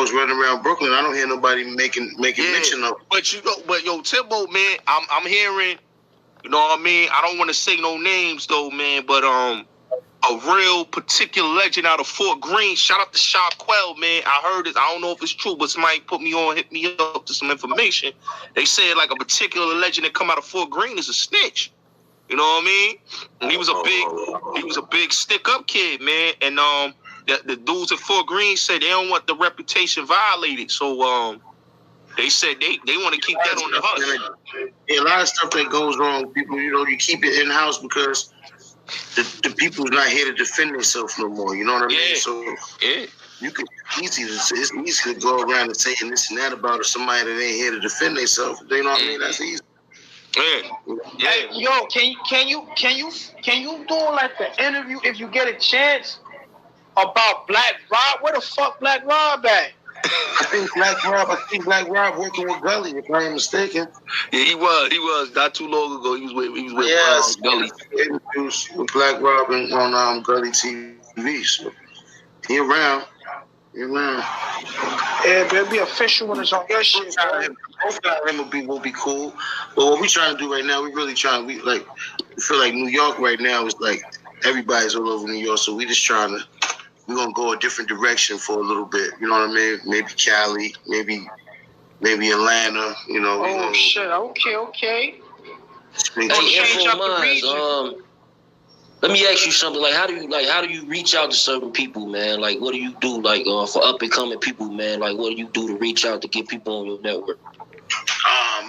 girls running around Brooklyn. I don't hear nobody making mention of. But yo, Timbo, man, I'm hearing, you know what I mean? I don't want to say no names though, man, but a real particular legend out of Fort Greene. Shout out to Shaquell, man. I heard this. I don't know if it's true, but somebody hit me up to some information. They said like a particular legend that come out of Fort Greene is a snitch. You know what I mean? And he was a big stick up kid, man. And the dudes at Fort Greene said they don't want the reputation violated. So they said they want to keep that on the hush. Yeah, a lot of stuff that goes wrong, people, you know, you keep it in house because the people's not here to defend themselves no more. You know what I mean? So you could it's easy to go around and saying this and that about somebody that ain't here to defend themselves. You know what I mean? That's easy. Yeah. Hey, yo, can you do like the interview if you get a chance about Black Rob? Where the fuck Black Rob at? I think Black Rob working with Gully, if I ain't mistaken. Yeah, he was not too long ago. He was with Gully. Interviews with Black Rob on Gully TV. So he around. Yeah, but it'll be official when it's on your shit. Both of him will be cool. But what we trying to do right now, we feel like New York right now is like everybody's all over New York, so we're gonna go a different direction for a little bit. You know what I mean? Maybe Cali, maybe Atlanta. You know. Shit. Okay. Change up the region. Let me ask you something. Like, how do you reach out to certain people, man? Like, what do you do, like, for up and coming people, man? Like, what do you do to reach out to get people on your network?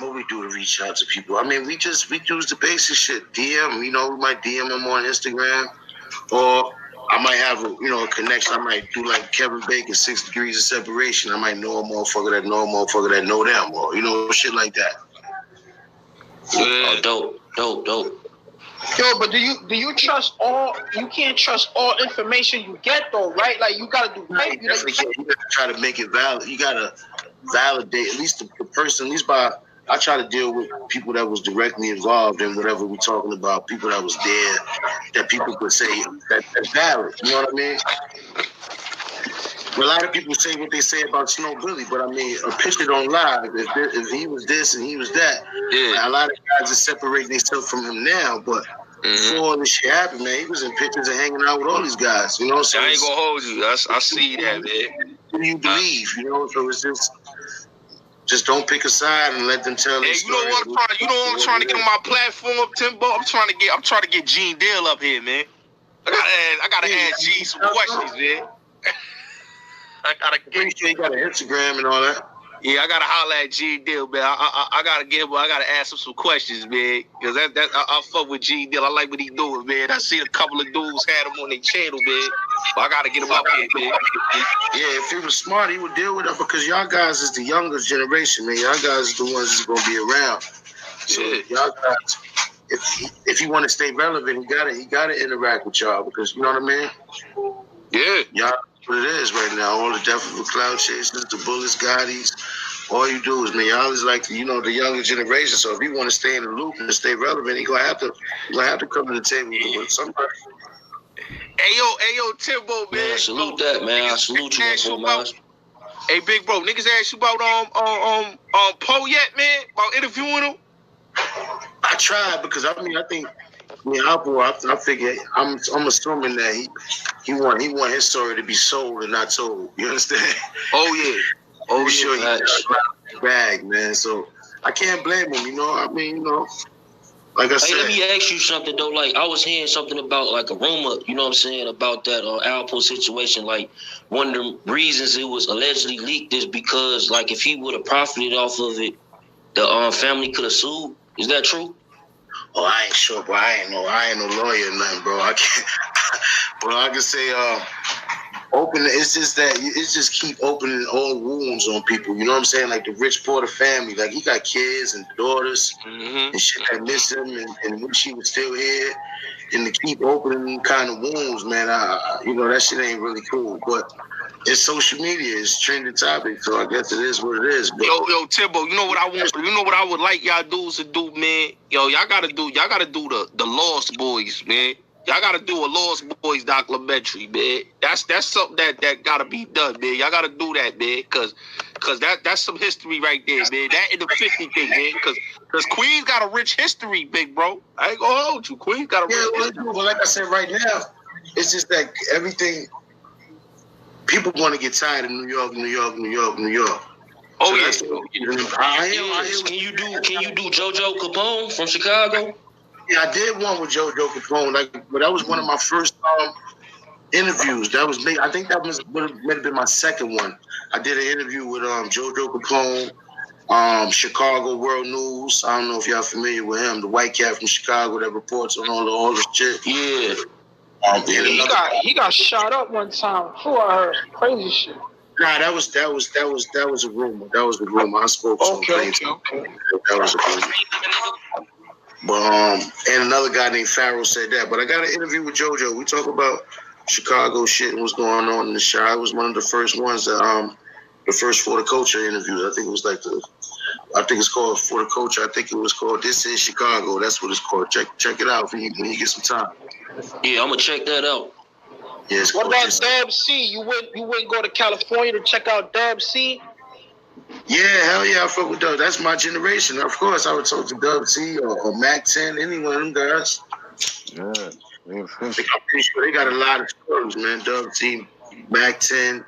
What we do to reach out to people? I mean, we use the basic shit. DM, you know, we might DM them on Instagram, or I might have a connection. I might do like Kevin Bacon, 6 Degrees of Separation. I might know a motherfucker that know them, or shit like that. Yeah. Dope. Yo, but do you trust all? You can't trust all information you get, though, right? Like, you gotta do right. You gotta try to make it valid. You gotta validate at least the person. At least I try to deal with people that was directly involved in whatever we're talking about. People that was there, that people could say that's valid. You know what I mean? A lot of people say what they say about Snow Billy, but I mean, a picture don't lie. If he was this and he was that, a lot of guys are separating themselves from him now. But before all this shit happened, man, he was in pictures and hanging out with all these guys. You know, so I ain't gonna hold you. I see that, man. Who do you believe? You know, so it's just don't pick a side and let them tell their story. You know what I'm trying to get on my platform, Timbo? I'm trying to get Gene Deal up here, man. I gotta ask Gene some questions, man. Pretty sure you got an Instagram and all that. Yeah, I gotta holler at G Deal, man. I gotta ask him some questions, man. Cause I fuck with G Deal. I like what he doing, man. I seen a couple of dudes had him on their channel, man. But I gotta get him up here, man. Yeah, if he was smart, he would deal with it because y'all guys is the younger generation, man. Y'all guys is the ones that's gonna be around. So y'all guys, if you want to stay relevant, he gotta interact with y'all because you know what I mean. Yeah, y'all. What it is right now, all the Death of the Cloud Chasers, the Bullets, Gottis, all you do is, man, y'all is like, the younger generation. So if you want to stay in the loop and stay relevant, you're gonna have to come to the table with somebody. Hey yo, Timbo, man. Yeah, salute that, man. I salute you, man. Hey, big bro, niggas asked you about Poe yet, man? About interviewing him? I tried because I think Alpo, I figure I'm assuming that he want his story to be sold and not told. You understand? Oh yeah. Sure he got a bag, man. So I can't blame him. You know, I mean, like I said. Let me ask you something though. Like I was hearing something about like a rumor. You know what I'm saying about that Alpo situation. Like one of the reasons it was allegedly leaked is because like if he would have profited off of it, the family could have sued. Is that true? Oh, I ain't sure, bro. I ain't no lawyer or nothing, bro. I can't. Well, I can say, open. It's just keep opening old wounds on people. You know what I'm saying? Like the Rich Porter family. Like he got kids and daughters and shit that miss him, and when she was still here, and to keep opening kind of wounds, man. That shit ain't really cool, but. It's social media. It's trending topic, so I guess it is what it is. But yo, Timbo, you know what I want? You know what I would like y'all dudes to do, man? Yo, y'all gotta do the Lost Boys, man. Y'all gotta do a Lost Boys documentary, man. That's something that gotta be done, man. Y'all gotta do that, man, cause that's some history right there, man. That in the 50 thing, man, cause Queens got a rich history, big bro. I ain't gonna hold you. Queens got a rich history. But like I said, right now, it's just that everything. People want to get tired of New York. Oh so yeah. Can you do JoJo Capone from Chicago? Yeah, I did one with JoJo Capone, but that was one of my first interviews. That was me. I think that would have been my second one. I did an interview with JoJo Capone, Chicago World News. I don't know if y'all familiar with him, the white cat from Chicago that reports on all the shit. Yeah. He got shot up one time. Who I heard crazy shit. Nah, that was a rumor. That was the rumor. I spoke to him. Okay. That was a rumor. But and another guy named Farrell said that. But I got an interview with JoJo. We talk about Chicago shit and what's going on in the shop. I was one of the first ones that the first For the Culture interviews. I think it was I think it's called For the Culture. I think it was called This Is Chicago. That's what it's called. Check it out when you get some time. Yeah, I'm gonna check that out. Yeah, what about Dub C? You wouldn't go to California to check out Dub C? Yeah, hell yeah, I fuck with Dub. That's my generation. Of course, I would talk to Dub C or Mac 10, any one of them guys. Yeah, I'm pretty sure they got a lot of stories, man. Dub C, Mac 10.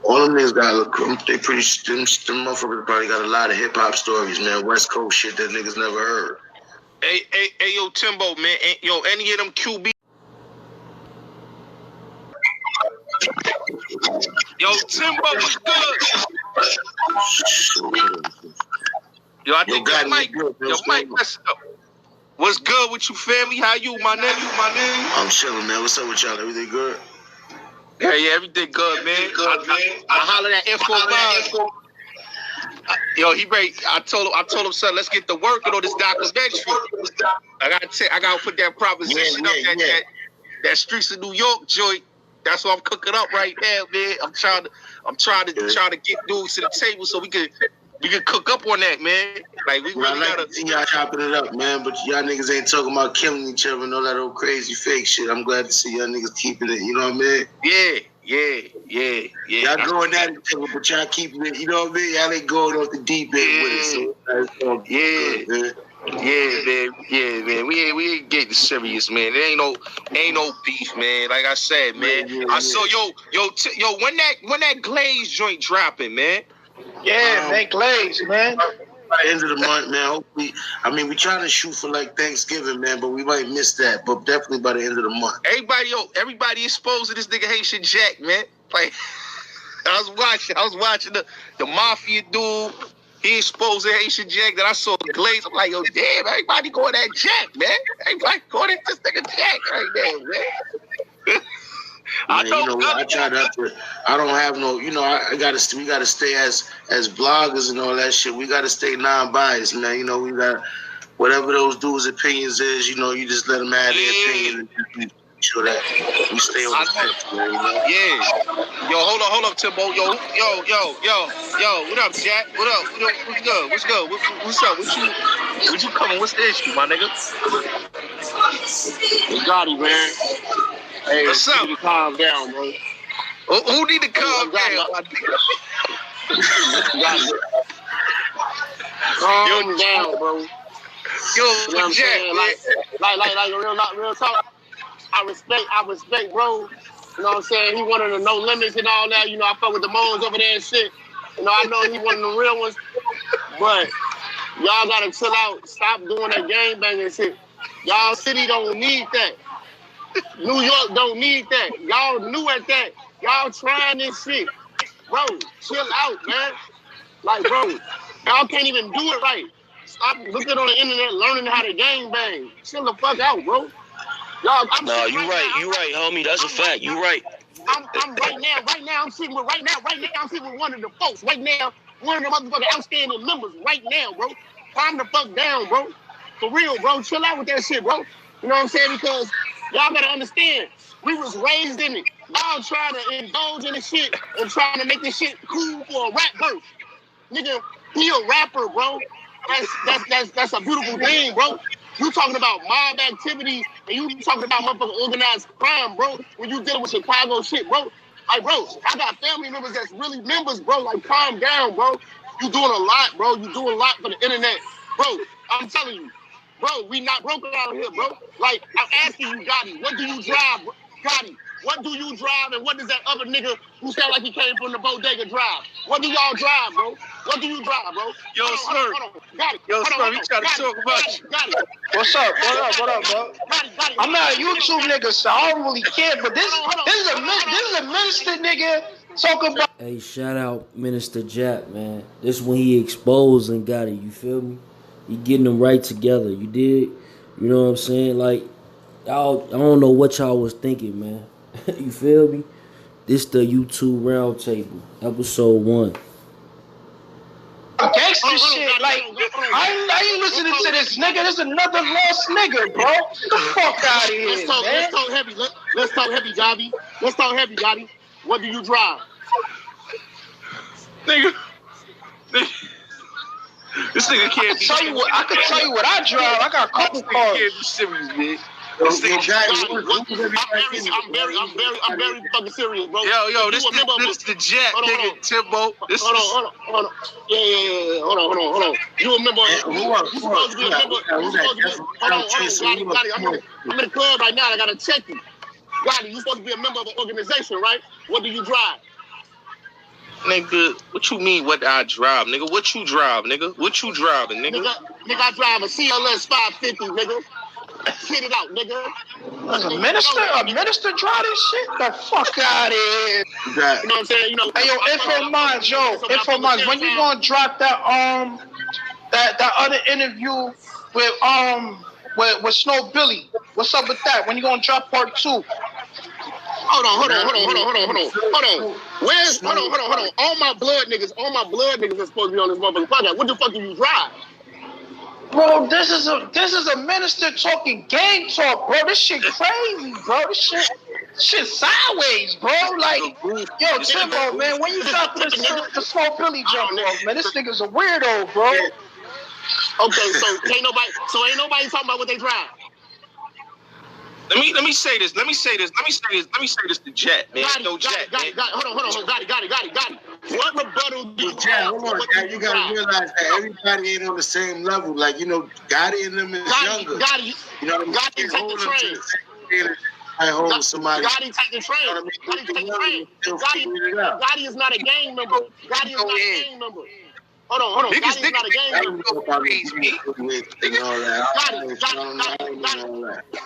All them niggas got, them motherfuckers probably got a lot of hip hop stories, man. West Coast shit that niggas never heard. Hey, yo, Timbo, man. Yo, any of them QB. Yo, Timbo, what's good? Yo, I think your mic messed up. What's good with you, family? How you, my name? I'm chilling, man. What's up with y'all? Everything good? Yeah, everything good, man. I hollered at Infominds. Yo, he ready. I told him, son, let's get to working on this documentary. I gotta put that proposition up, that Streets of New York joint. That's what I'm cooking up right now, man. I'm trying to get dudes to the table so we could cook up on that, man. Like we really gotta see y'all chopping it up, man. But y'all niggas ain't talking about killing each other and all that old crazy fake shit. I'm glad to see y'all niggas keeping it. You know what I mean? Yeah. Y'all going at each other, but y'all keeping it. You know what I mean? Y'all ain't going off the deep end with it. So that's all good, man. Yeah, man. We ain't getting serious, man. There ain't no beef, man. Like I said, man. I saw yo, when that Glaze joint dropping, man. Yeah, man, Glaze, man. By the end of the month, man. Hopefully, I mean, we trying to shoot for like Thanksgiving, man, but we might miss that. But definitely by the end of the month. Everybody exposed to this nigga Haitian Jack, man. Like I was watching the Mafia dude. He exposed the Haitian Jack. That I saw the Glaze. I'm like, yo, damn, everybody going at Jack, man. Everybody going at this nigga Jack right now, man. I don't have no, we gotta stay as bloggers and all that shit. We gotta stay non-biased, man. We got whatever those dudes' opinions is, you just let them add their opinion and make sure that we stay on the fence, man. Yeah. Yo, hold up, Timbo. Yo. What up, Jack? What up? What's good? What's up? What you coming? What's the issue, my nigga? We got it, man. Hey, what's up? You need to calm down, bro. Who need to calm down? Calm down, bro. Yo, you know what I'm saying? Like real talk. I respect, bro. You know what I'm saying? He one of the no limits and all that. I fuck with the Moans over there and shit. I know he one of the real ones. But y'all gotta chill out. Stop doing that gangbanging shit. Y'all city don't need that. New York don't need that. Y'all new at that. Y'all trying this shit. Bro, chill out, man. Like, bro, y'all can't even do it right. Stop looking on the internet, learning how to gangbang. Chill the fuck out, bro. Y'all, you right, homie. That's a fact. You right. I'm right now, I'm sitting with one of the folks. Right now, one of the motherfucking outstanding members right now, bro. Calm the fuck down, bro. For real, bro. Chill out with that shit, bro. You know what I'm saying? Because y'all gotta understand, we was raised in it. Y'all trying to indulge in the shit and trying to make this shit cool for a rap verse. Nigga, he a rapper, bro. That's a beautiful thing, bro. You talking about mob activities And you talking about motherfucking organized crime, bro, when you dealing with Chicago shit, bro. Like, bro, I got family members that's really members, bro. Like, calm down, bro. You doing a lot, bro. You doing a lot for the internet. Bro, I'm telling you. Bro, we not broke out here, bro. Like, I'm asking you, Gotti, what do you drive, bro? Gotti, what do you drive and what does that other nigga who sound like he came from the bodega drive? What do y'all drive, bro? What do you drive, bro? Yo, Smirk. Gotti. Yo, Smirk, we trying to talk about you. Gotti. What's up, bro? Gotti. I'm not a YouTube nigga, so I don't really care. But this is a minister nigga talking about. Hey, shout out Minister Jap, man. This when he exposed and got it. You feel me? He getting them right together. You did. You know what I'm saying? Like, y'all, I don't know what y'all was thinking, man. You feel me? This the YouTube Roundtable, episode 1. Gangsta shit, like, I ain't listening to this nigga. This is another lost nigga, bro. Get the fuck out of here, man. Let's talk heavy. Let's talk heavy, Gotti. Let's talk heavy, Gotti. What do you drive? Nigga. This nigga can't I can tell you what I drive. I got a couple cars. Can't be serious, man. I'm very fucking serious, bro. Yo, this the Jet, nigga, Timbo. Hold on. Yeah. Hold on. You remember? You supposed to be a member. Gotti. I'm in the club right now. I gotta check you. Gotti, you supposed to be a member of an organization, right? What do you drive? Nigga, what you mean what I drive, nigga? What you drive, nigga? What you driving, nigga? Nigga, I drive a CLS 550, nigga. Hit it out, nigga. A minister drive this shit? The fuck out of here. You know what I'm saying? You know. Hey, Infominds, when you gonna drop that other interview with Snow Billy? What's up with that? When you gonna drop part 2? Hold on. Where's hold on. All my blood niggas are supposed to be on this motherfucking podcast. What the fuck do you drive? Bro, this is a minister talking gang talk, bro. This shit crazy, bro. This shit sideways, bro. Like, yo, Timbo, man, when you drop the Snow Billy jump off, man, this nigga's a weirdo, bro. Okay, so ain't nobody talking about what they drive. Let me say this to Jet, man. Gotti. What rebuttal do you have? Hold on, Jet. You gotta realize that everybody ain't on the same level. Like, you know, Gotti and them is younger. Gotti, you know what I mean? Gotti take the train. Gotti take the train. Gotti is not a gang member. Hold on. Niggas, Gotti's not a gang member.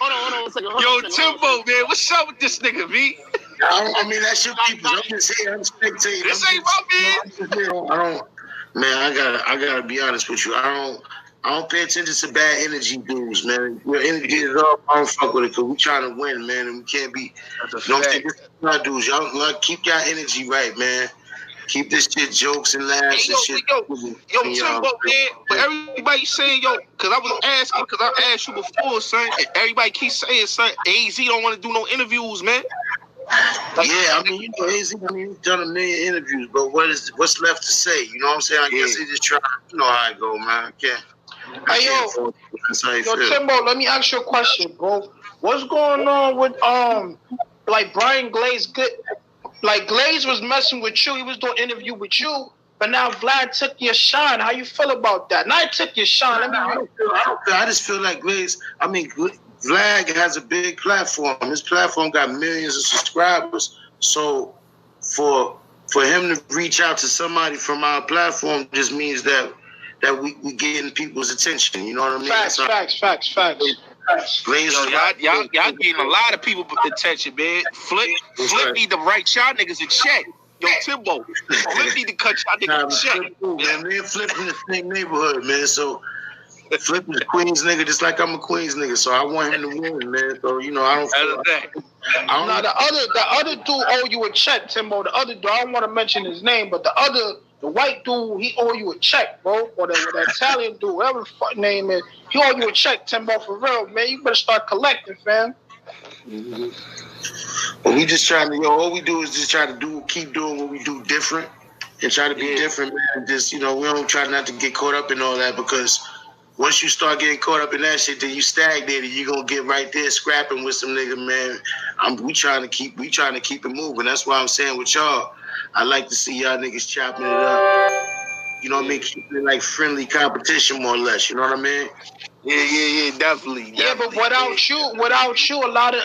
Hold on a second. Yo, Timbo, man, what's up with this nigga, B? I mean, that's your people. I'm just here. I'm spectating. This ain't my man. I gotta be honest with you. I don't pay attention to bad energy dudes, man. Your energy is up. I don't fuck with it because we trying to win, man, and we can't be. Don't think this is not dudes. Y'all keep your energy right, man. Keep this shit jokes and laughs and shit. Yo, Timbo, man. But everybody saying, because I was asking, because I asked you before, son, and everybody keeps saying, son, AZ don't want to do no interviews, man. Yeah, I mean, you know, AZ, he's done a million interviews, but what's left to say? You know what I'm saying? I guess he just trying, you know how I go, man. Hey, yo, Timbo, let me ask you a question, bro. What's going on with, like, Brian Glaze? Like, Glaze was messing with you. He was doing an interview with you. But now Vlad took your shine. How you feel about that? Now I took your shine. I just feel like Glaze, I mean, Vlad has a big platform. His platform got millions of subscribers. So for him to reach out to somebody from our platform just means that we getting people's attention. You know what I mean? Facts. Glaze, y'all getting a lot of people attention, man. Flip need to write y'all niggas a check. Yo, Timbo, Flip need to cut y'all niggas a check. Man, me and Flip in the same neighborhood, man. So Flip is a Queens nigga, just like I'm a Queens nigga. So I want him to win, man. So you know, I don't. The other dude owe you a check, Timbo. The other dude, I don't want to mention his name, but the white dude, he owe you a check, bro. Or the Italian dude, whatever the fuck name is, he owe you a check, Timbo, for real, man. You better start collecting, fam. Mm-hmm. Well, we just trying to, all we do is just try to keep doing what we do different and try to be different, man. Just, you know, we don't try not to get caught up in all that because once you start getting caught up in that shit, then you stagnated. You gonna get right there scrapping with some nigga, man. We trying to keep it moving. That's why I'm saying with y'all, I like to see y'all niggas chopping it up. You know what I mean? Keeping it like friendly competition, more or less. You know what I mean? Yeah, definitely. Yeah, but without you,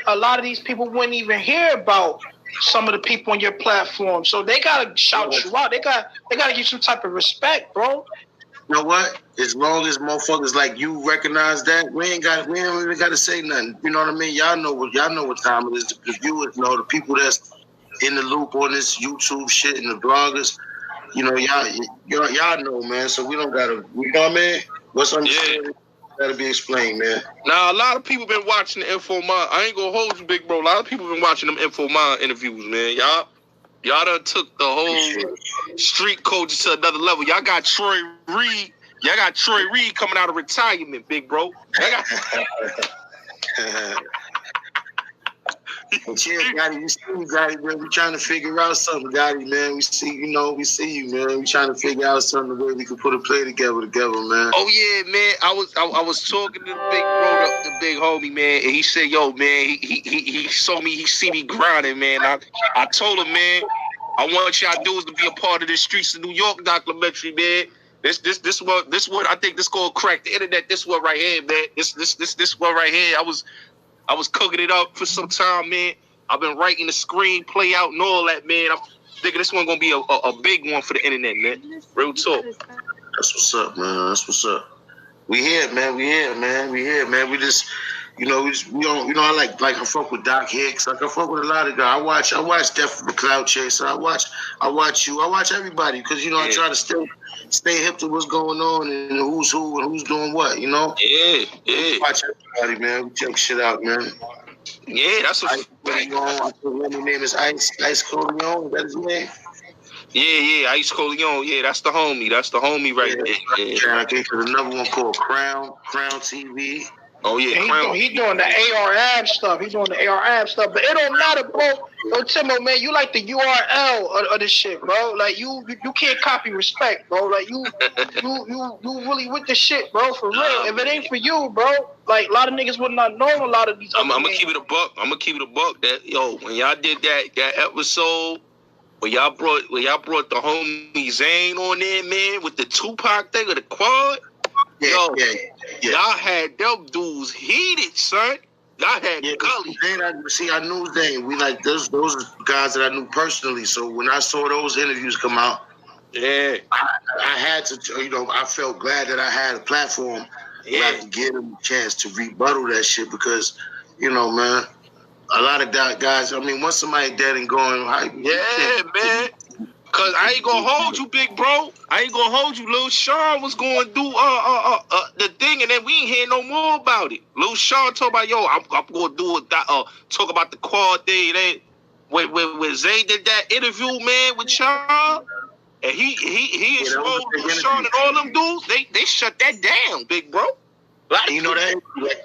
a lot of these people wouldn't even hear about some of the people on your platform. So they gotta shout you out. They gotta give some type of respect, bro. You know what? As long as motherfuckers like you recognize that, we ain't even gotta say nothing. You know what I mean? Y'all know what time it is. The viewers know, the people that's in the loop on this YouTube shit and the bloggers. You know, y'all know, man. So we don't gotta. You know what I mean? What's understood gotta be explained, man. Now, a lot of people been watching the Infominds. I ain't gonna hold you, big bro. A lot of people been watching them Infominds interviews, man. Y'all done took the whole street culture to another level. Y'all got Troy Reed. Coming out of retirement, big bro. Chill, Gotti. We see you, Gotti, man. We trying to figure out something, Gotti, man. We see you, man. We trying to figure out something where we can put a play together, man. Oh yeah, man. I was talking to the big bro, the big homie, man, and he said, "Yo, man, he saw me, he see me grinding, man." I told him, man, I want y'all dudes to be a part of this Streets of New York documentary, man. This what I think this gonna crack the internet. This one right here, man. This one right here. I was cooking it up for some time, man. I've been writing the screenplay out and all that, man. I'm thinking this one gonna be a big one for the internet, man. Real talk. That's what's up, man. That's what's up. We here, man. We just, I fuck with Doc Hicks. Like I fuck with a lot of guys. I watch Death of the Cloud Chaser. I watch you. I watch everybody because I try to stay hip to what's going on and who's who and who's doing what. You know. Yeah. Watch everybody, man. We check shit out, man. Yeah, that's a fact. I think his name is Ice Coleon. Is that his name? Yeah, Ice Coleon. Yeah, that's the homie. That's the homie right there. Yeah, I think there's another one called Crown TV. Oh yeah, he doing the ARAB stuff. He's doing the ARAB stuff, but it don't matter, bro. Yo, Timbo, man, you like the URL of this shit, bro. Like you can't copy respect, bro. Like you really with the shit, bro. For real. If it ain't for you, bro, like a lot of niggas would not know a lot of these. I'm gonna keep it a buck. That when y'all did that episode. When y'all brought the homie Zane on there, man, with the Tupac thing or the quad. Yeah. Y'all had them dudes heated, son. Y'all had gully. I knew Zane. We like those are guys that I knew personally. So when I saw those interviews come out, I had to, I felt glad that I had a platform where I could give them a chance to rebuttal that shit because, man, a lot of guys. I mean, once somebody dead and gone, man. Cause I ain't gonna hold you, big bro. I ain't gonna hold you. Lil Sean was going to do the thing, and then we ain't hear no more about it. Lil Sean told about, I'm gonna do talk about the quad thing. Then when Zay did that interview, man, with Sean, and he exposed Lil Sean and all them dudes, they shut that down, big bro. Like,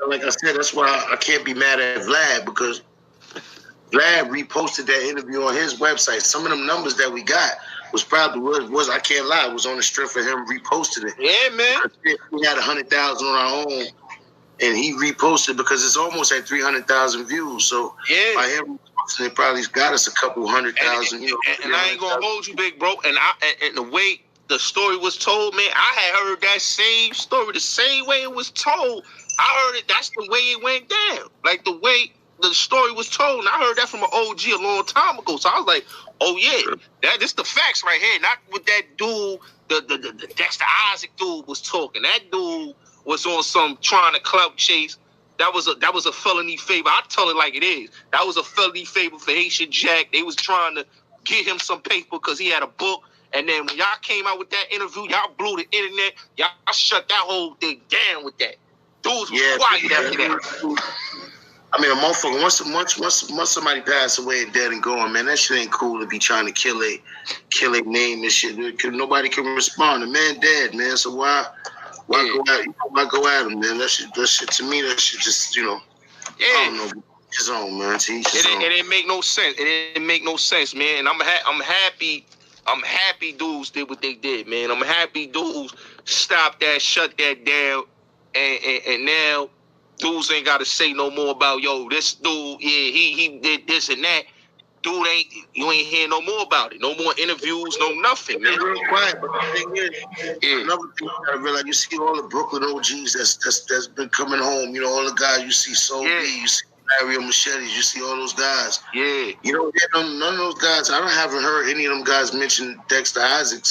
like I said, that's why I can't be mad at Vlad because Vlad reposted that interview on his website. Some of them numbers that we got was I can't lie, it was on the strength of him reposting it. Yeah, man. We had 100,000 on our own, and he reposted because it's almost at 300,000 views. So by him reposting it, probably got us a couple 100,000. And I ain't gonna hold you, big bro. And the way the story was told, man, I had heard that same story the same way it was told. I heard it. That's the way it went down. Like the way the story was told, and I heard that from an OG a long time ago. So I was like, "Oh yeah, this the facts right here." Not with that dude, the Dexter Isaac dude was talking. That dude was on some trying to clout chase. That was a felony favor. I tell it like it is. That was a felony favor for Haitian Jack. They was trying to get him some paper because he had a book. And then when y'all came out with that interview, y'all blew the internet. Y'all shut that whole thing down with that. Dudes was quiet after that. I mean, a motherfucker, once somebody passed away and dead and gone, man, that shit ain't cool to be trying to kill a name and shit. Nobody can respond. The man dead, man. So why go at him, man? That shit to me, that shit just, I don't know. His own, man. It didn't make no sense. It didn't make no sense, man. And I'm happy dudes did what they did, man. I'm happy dudes stopped that, shut that down. and now dudes ain't got to say no more about, yo, this dude, yeah, he did this and that. Dude you ain't hear no more about it. No more interviews, no nothing, man. It's real quiet, but the thing is, another thing you gotta realize, you see all the Brooklyn OGs that's been coming home. You know, all the guys you see, Soul B, you see Mario Machetes, you see all those guys. Yeah. You don't hear none of those guys. Haven't heard any of them guys mention Dexter Isaac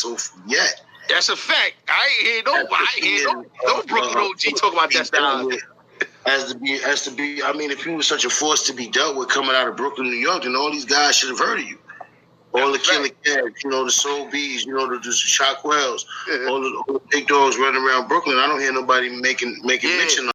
yet. That's a fact. I ain't hear no Brooklyn OG talk about Dexter Isaac. As to be, I mean, if you were such a force to be dealt with coming out of Brooklyn, New York, then all these guys should have heard of you. All the Killer Cats, you know, the Soul B's, you know, the Shockwells, all the big dogs running around Brooklyn. I don't hear nobody making mention of